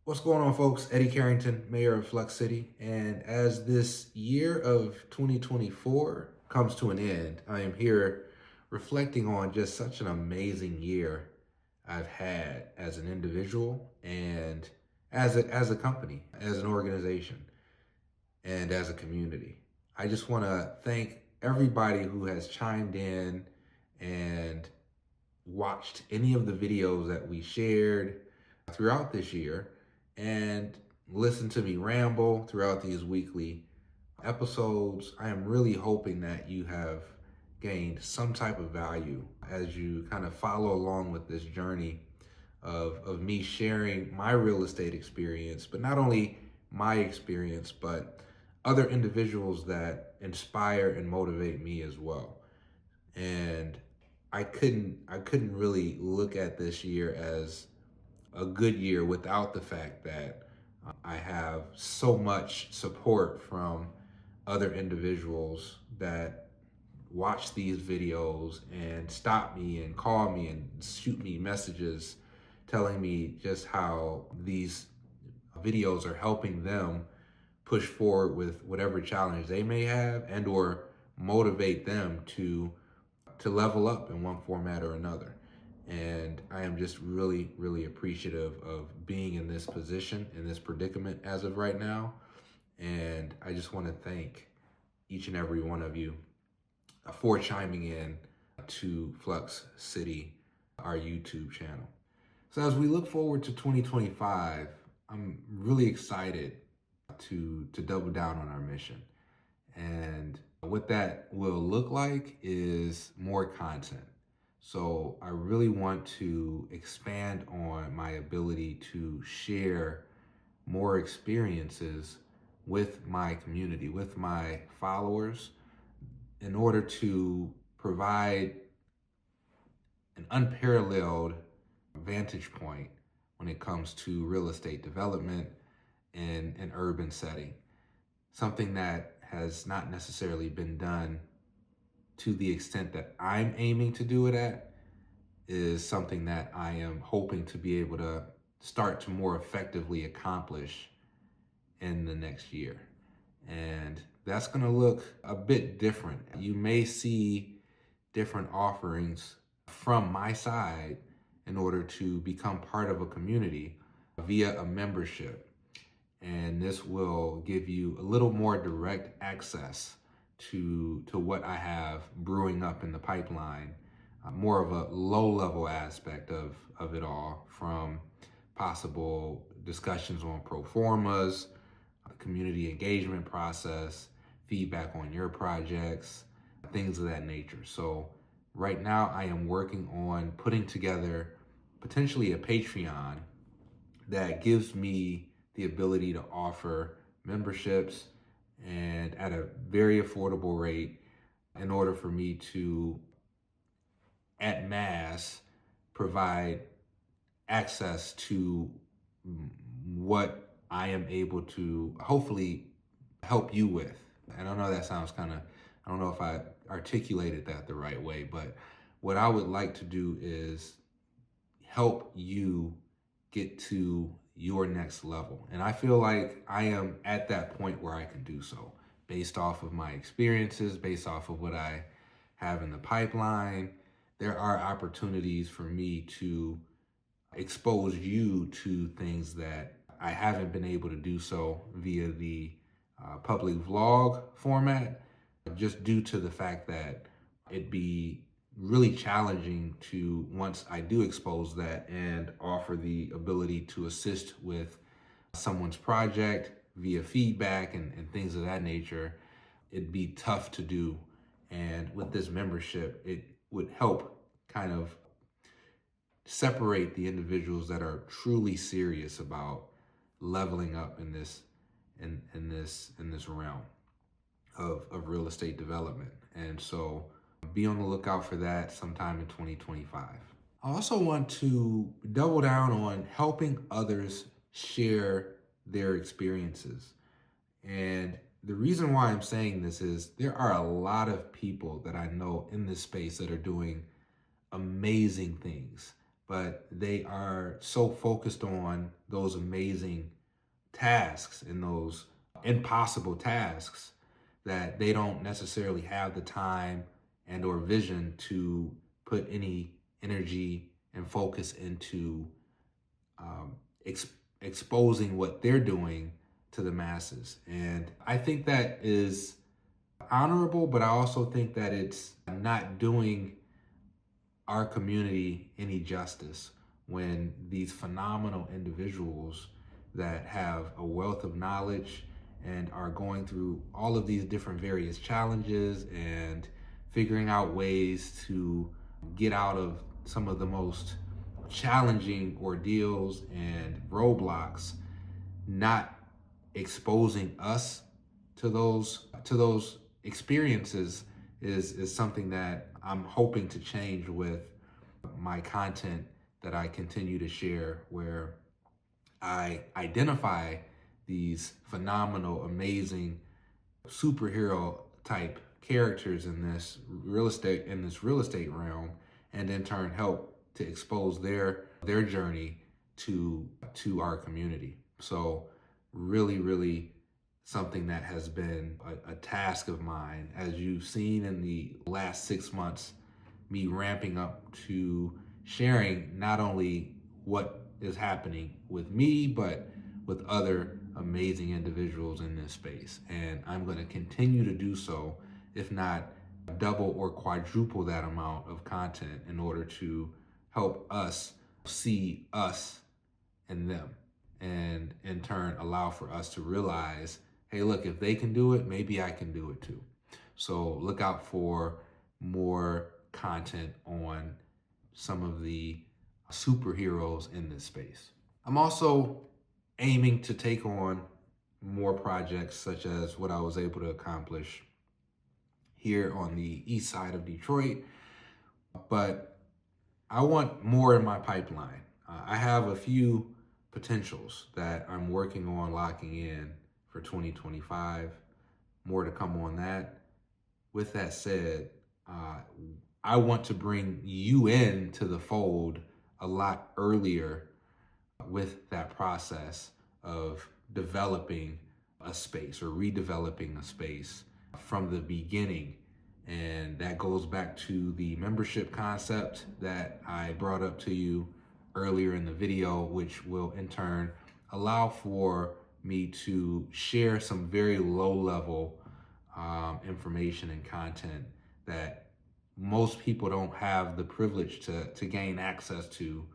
What's going on, folks? Eddie Carrington, Mayor of Flux City. And as this year of 2024 comes to an end, I am here reflecting on just such an amazing year I've had as an individual and as a company, as an organization, and as a community. I just want to thank everybody who has chimed in and watched any of the videos that we shared throughout this year and listened to me ramble throughout these weekly episodes. I am really hoping that you have gained some type of value as you kind of follow along with this journey of me sharing my real estate experience, but not only my experience, but other individuals that inspire and motivate me as well. And I couldn't really look at this year as a good year without the fact that I have so much support from other individuals that watch these videos and stop me and call me and shoot me messages telling me just how these videos are helping them push forward with whatever challenge they may have and or motivate them to level up in one format or another. And I am just really, really appreciative of being in this position, in this predicament as of right now. And I just want to thank each and every one of you for chiming in to Flux City, our YouTube channel. So as we look forward to 2025, I'm really excited to double down on our mission. And what that will look like is more content. So I really want to expand on my ability to share more experiences with my community, with my followers, in order to provide an unparalleled vantage point when it comes to real estate development in an urban setting. Something that has not necessarily been done to the extent that I'm aiming to do it at is something that I am hoping to be able to start to more effectively accomplish in the next year. And that's going to look a bit different. You may see different offerings from my side in order to become part of a community via a membership. And this will give you a little more direct access to what I have brewing up in the pipeline, more of a low level aspect of it all, from possible discussions on pro formas, community engagement process, feedback on your projects, things of that nature. So right now I am working on putting together potentially a Patreon that gives me the ability to offer memberships and at a very affordable rate in order for me to, at mass, provide access to what I am able to hopefully help you with. And I know that sounds I don't know if I articulated that the right way, but what I would like to do is help you get to your next level. And I feel like I am at that point where I can do so based off of my experiences, based off of what I have in the pipeline. There are opportunities for me to expose you to things that I haven't been able to do so via the public vlog format, just due to the fact that it'd be really challenging to, once I do expose that and offer the ability to assist with someone's project via feedback and things of that nature, it'd be tough to do. And with this membership, it would help kind of separate the individuals that are truly serious about leveling up in this realm of real estate development. And so be on the lookout for that sometime in 2025. I also want to double down on helping others share their experiences. And the reason why I'm saying this is there are a lot of people that I know in this space that are doing amazing things. but they are so focused on those amazing tasks and those impossible tasks that they don't necessarily have the time and or vision to put any energy and focus into um, ex- exposing what they're doing to the masses. And I think that is honorable, but I also think that it's not doing our community any justice when these phenomenal individuals that have a wealth of knowledge and are going through all of these different various challenges and figuring out ways to get out of some of the most challenging ordeals and roadblocks, not exposing us to those experiences is something that I'm hoping to change with my content that I continue to share, where I identify these phenomenal, amazing superhero type characters in this real estate realm, and in turn help to expose their journey to our community. So really something that has been a task of mine, as you've seen in the last 6 months, me ramping up to sharing not only what is happening with me, but with other amazing individuals in this space. And I'm going to continue to do so, if not double or quadruple that amount of content, in order to help us see us and them, and in turn allow for us to realize, hey, look, if they can do it, maybe I can do it too. So look out for more content on some of the superheroes in this space. I'm also aiming to take on more projects, such as what I was able to accomplish here on the east side of Detroit, but I want more in my pipeline. I have a few potentials that I'm working on locking in for 2025. More to come on that. With that said, I want to bring you in to the fold a lot earlier with that process of developing a space or redeveloping a space from the beginning. And that goes back to the membership concept that I brought up to you earlier in the video, which will in turn allow for me to share some very low level information and content that most people don't have the privilege to gain access to,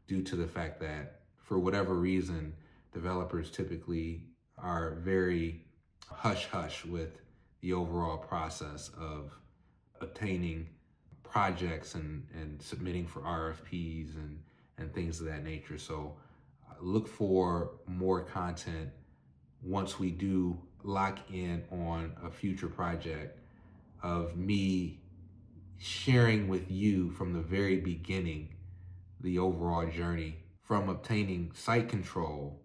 due to the fact that, for whatever reason, developers typically are very hush hush with the overall process of obtaining projects and submitting for RFPs and things of that nature. So look for more content once we do lock in on a future project, of me sharing with you from the very beginning the overall journey, from obtaining site control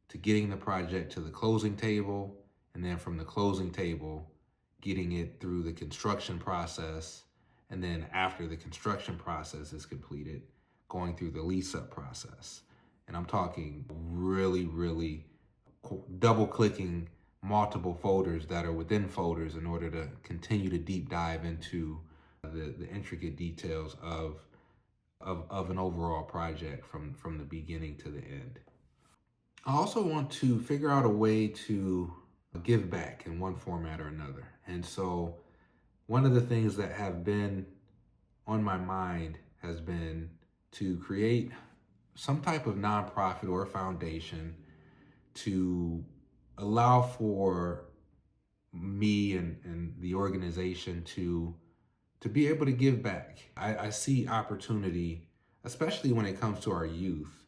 to getting the project to the closing table, and then from the closing table getting it through the construction process, and then after the construction process is completed, going through the lease up process. And I'm talking really double clicking multiple folders that are within folders in order to continue to deep dive into the intricate details of an overall project from the beginning to the end. I also want to figure out a way to give back in one format or another. And so one of the things that have been on my mind has been to create some type of nonprofit or foundation to allow for me and the organization to be able to give back. I see opportunity, especially when it comes to our youth,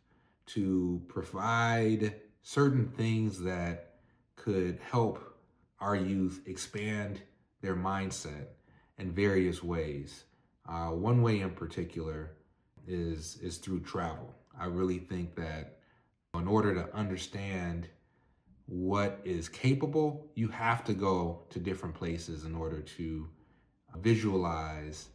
to provide certain things that could help our youth expand their mindset in various ways. One way in particular is through travel. I really think that in order to understand what is capable, you have to go to different places in order to visualize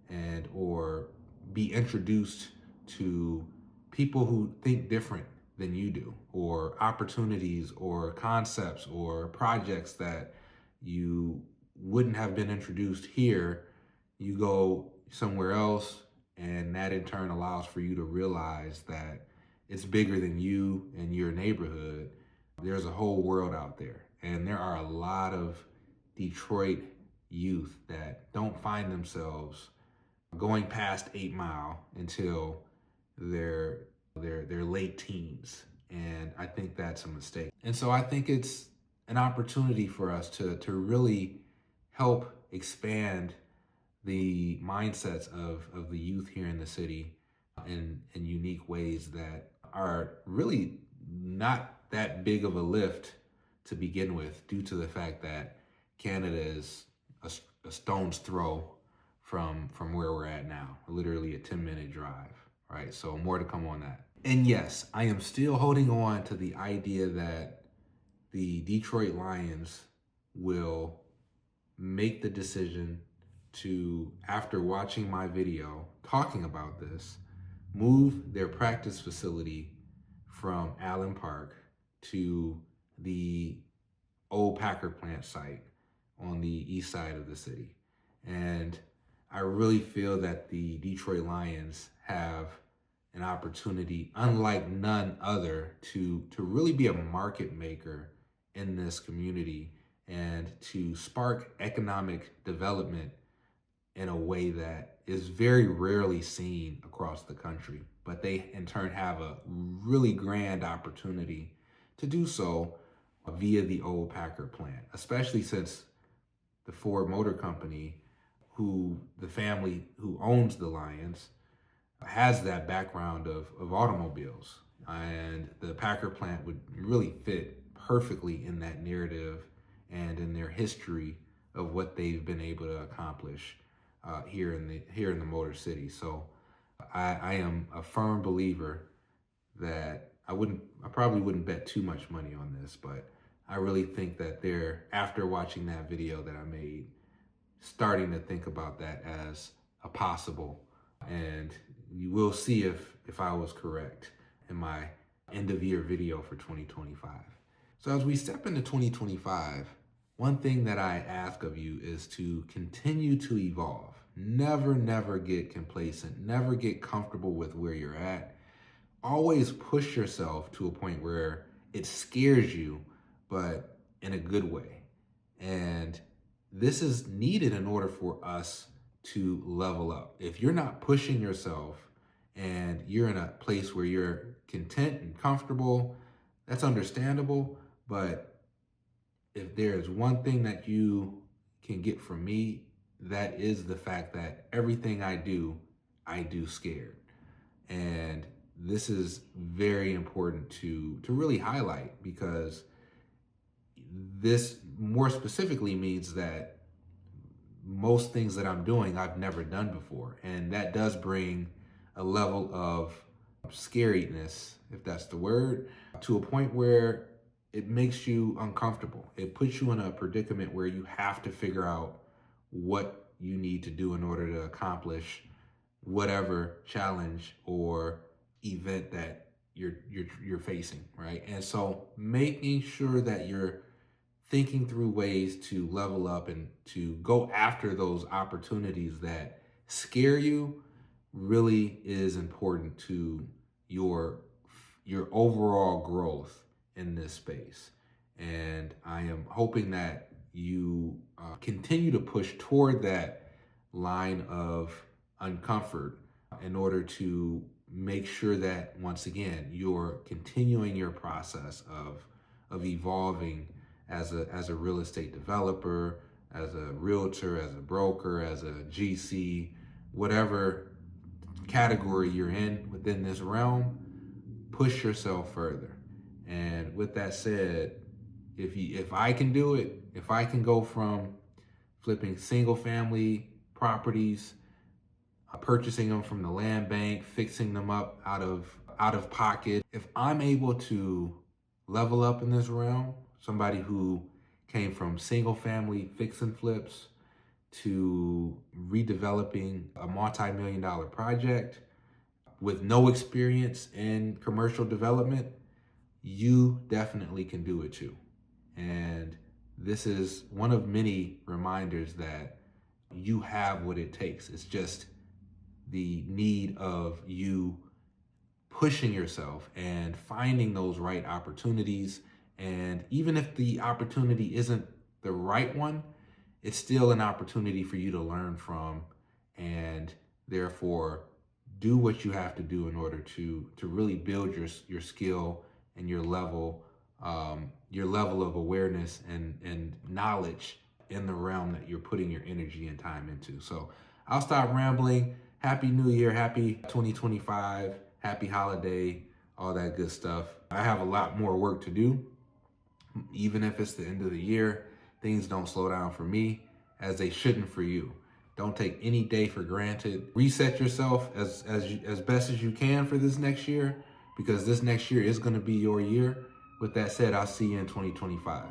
and or be introduced to people who think different than you do, or opportunities or concepts or projects that you wouldn't have been introduced here. You go somewhere else, and that in turn allows for you to realize that it's bigger than you and your neighborhood. There's a whole world out there, and there are a lot of Detroit youth that don't find themselves going past 8 Mile until their their late teens. And I think that's a mistake. And so I think it's an opportunity for us to really help expand the mindsets of the youth here in the city in unique ways that are really not that big of a lift to begin with, due to the fact that Canada is a stone's throw from where we're at now, literally a 10-minute drive, right? So more to come on that. And yes, I am still holding on to the idea that the Detroit Lions will make the decision to, after watching my video talking about this, move their practice facility from Allen Park to the old Packer plant site on the east side of the city. And I really feel that the Detroit Lions have an opportunity unlike none other to really be a market maker in this community and to spark economic development in a way that is very rarely seen across the country. But they in turn have a really grand opportunity to do so via the old Packer plant, especially since the Ford Motor Company, who the family who owns the Lions, has that background of automobiles. And the Packer plant would really fit perfectly in that narrative and in their history of what they've been able to accomplish here in the Motor City. So I am a firm believer that I probably wouldn't bet too much money on this, but I really think that they're, after watching that video that I made, starting to think about that as a possible. And you will see if I was correct in my end of year video for 2025. So as we step into 2025, one thing that I ask of you is to continue to evolve. Never get complacent. Never get comfortable with where you're at. Always push yourself to a point where it scares you, but in a good way. And this is needed in order for us to level up. If you're not pushing yourself and you're in a place where you're content and comfortable, that's understandable. But if there's one thing that you can get from me, that is the fact that everything I do scared. And this is very important to really highlight, because this more specifically means that most things that I'm doing, I've never done before. And that does bring a level of scariness, if that's the word, to a point where it makes you uncomfortable. It puts you in a predicament where you have to figure out what you need to do in order to accomplish whatever challenge or event that you're facing, right? And so making sure that you're thinking through ways to level up and to go after those opportunities that scare you really is important to your overall growth in this space. And I am hoping that you continue to push toward that line of uncomfort in order to make sure that, once again, you're continuing your process of evolving as a real estate developer, as a realtor, as a broker, as a GC, whatever category you're in within this realm. Push yourself further. And with that said, if I can do it, if I can go from flipping single family properties, purchasing them from the land bank, fixing them up out of pocket, if I'm able to level up in this realm, somebody who came from single family fix and flips to redeveloping a multi-million-dollar project, with no experience in commercial development, you definitely can do it too. And this is one of many reminders that you have what it takes. It's just the need of you pushing yourself and finding those right opportunities. And even if the opportunity isn't the right one, it's still an opportunity for you to learn from, and therefore do what you have to do in order to really build your skill and your level of awareness and knowledge in the realm that you're putting your energy and time into. So I'll stop rambling. Happy New Year, happy 2025, happy holiday, all that good stuff. I have a lot more work to do. Even if it's the end of the year, things don't slow down for me, as they shouldn't for you. Don't take any day for granted. Reset yourself as best as you can for this next year, because this next year is going to be your year. With that said, I'll see you in 2025.